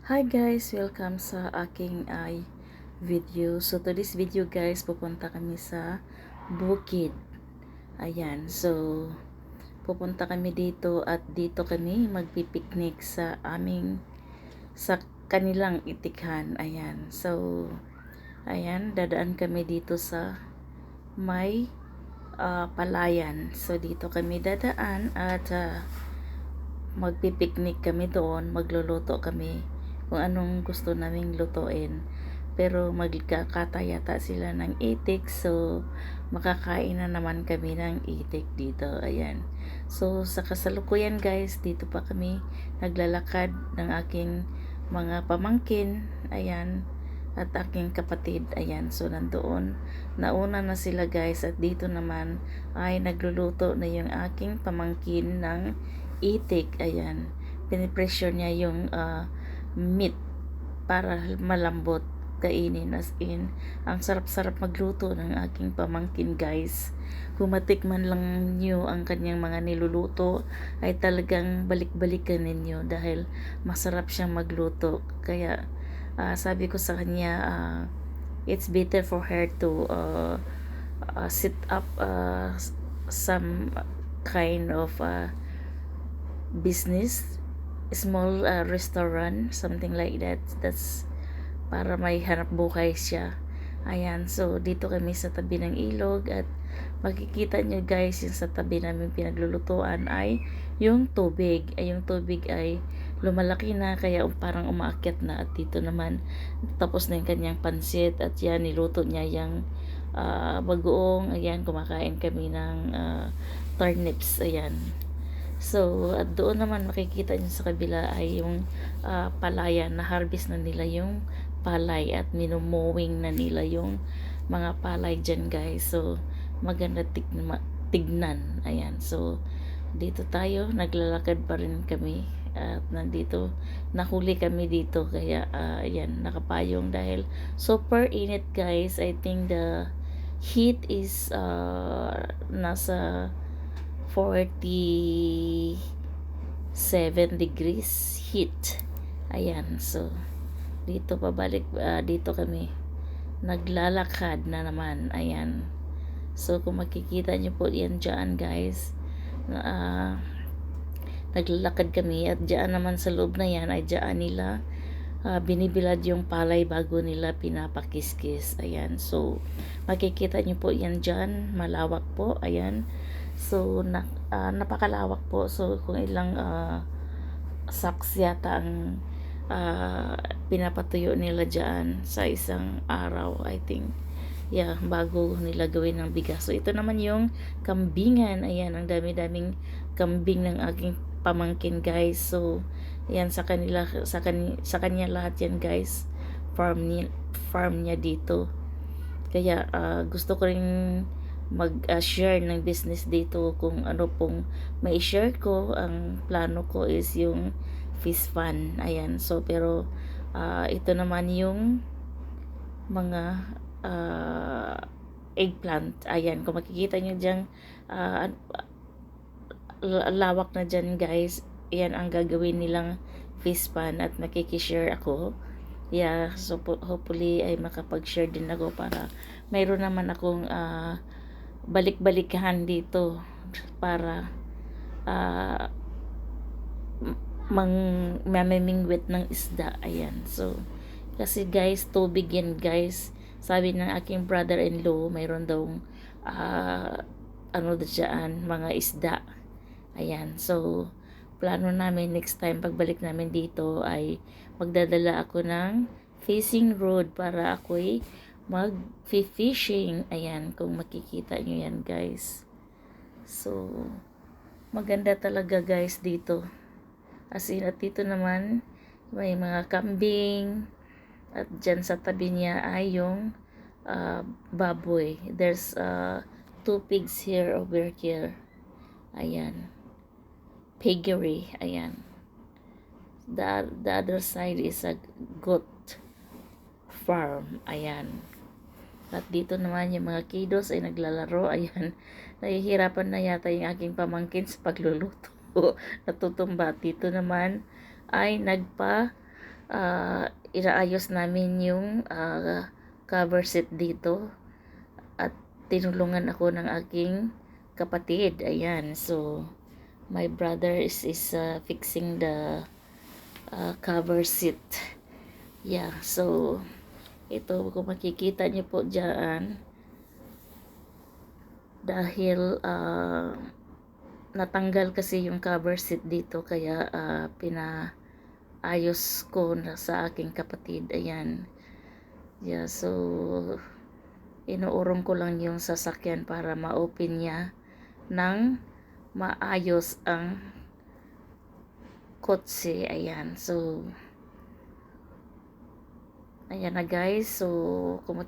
Hi guys! Welcome sa aking video. So to this video guys, pupunta kami sa bukid. Ayan, so pupunta kami dito at dito kami magpipiknik sa kanilang itikhan. Ayan, so ayan, dadaan kami dito sa may palayan. So dito kami dadaan at magpipiknik kami doon, magluluto kami kung anong gusto naming lutuin. Pero magkakatayata sila ng itik, so makakain na naman kami ng itik dito. Ayan. So sa kasalukuyan guys, dito pa kami naglalakad ng aking mga pamangkin. Ayan. At aking kapatid. Ayan. So nandoon. Nauna na sila guys at dito naman ay nagluluto na yung aking pamangkin ng itik. Ayan. Pinipressure niya yung meat para malambot kainin, as in ang sarap-sarap magluto ng aking pamangkin guys. Kung matikman lang nyo ang kanyang mga niluluto ay talagang balik-balikan ninyo dahil masarap siyang magluto. Kaya sabi ko sa kanya, it's better for her to set up some kind of business, small restaurant, something like that. That's para may hanap buhay siya. Ayan, so dito kami sa tabi ng ilog at makikita nyo guys, yung sa tabi namin pinaglulutuan ay yung tubig. Yung tubig ay lumalaki na kaya parang umaakyat na, at dito naman tapos na yung kanyang pansit at yan, niluto niya yung bagoong. Ayan, kumakain kami ng turnips. Ayan. So, at doon naman makikita nyo sa kabila ay yung palayan, na harvest na nila yung palay at minumowing na nila yung mga palay dyan guys. So, maganda tignan. Ayan. So, dito tayo, naglalakad pa rin kami at nandito, nahuli kami dito kaya ayan, nakapayong dahil super init guys. I think the heat is nasa 47 degrees heat. Ayan, so dito pabalik, dito kami naglalakad na naman. Ayan, so kung makikita nyo po yan dyan guys, naglalakad kami at dyan naman sa loob na yan ay dyan nila binibilad yung palay bago nila pinapakiskis. Ayan, so makikita nyo po yan dyan, malawak po. Ayan, so napakalawak po. So kung ilang sacks yata ang pinapatuyo nila dyan sa isang araw, I think. Yeah, bago nila gawin ng bigas. So ito naman yung kambingan. Ayan, ang dami-daming kambing ng aking pamangkin guys. So ayan, sa kanya lahat yan guys. Farm niya dito. Kaya gusto ko rin mag-share ng business dito. Kung ano pong may share ko, ang plano ko is yung fish fund. Ayan, so pero ito naman yung mga eggplant. Ayan, kung makikita nyo dyan, lawak na dyan guys. Ayan ang gagawin nilang fish pan at makikishare ako. Yeah, so hopefully ay makapag-share din ako para mayroon naman akong balik-balikan dito para mamimingwit ng isda. Ayan, so kasi guys, tubig yan guys. Sabi ng aking brother-in-law, mayroon daw ano dyan, mga isda. Ayan, so plano namin next time pagbalik namin dito ay magdadala ako ng fishing rod para ako'y mag-fishing. Ayan, kung makikita nyo yan guys. So maganda talaga guys dito. As in, at dito naman may mga kambing at dyan sa tabi niya ay yung baboy. There's 2 pigs here over here. Ayan, piggery. Ayan, the other side is a goat farm. Ayan, at dito naman yung mga kiddos ay naglalaro. Ayan, nahihirapan na yata yung aking pamangkin sa pagluluto. Natutumba. Dito naman ay inaayos namin yung cover seat dito at tinulungan ako ng aking kapatid. Ayan, so my brother is fixing the cover seat. Yeah, so ito kung makikita niyo po dyan, dahil natanggal kasi yung cover seat dito, kaya pinaayos ko na sa aking kapatid. Ayan, yeah, so inuurong ko lang yung sasakyan para ma-open niya ng maayos ang kotse. Ayan, so ayan na guys, so kung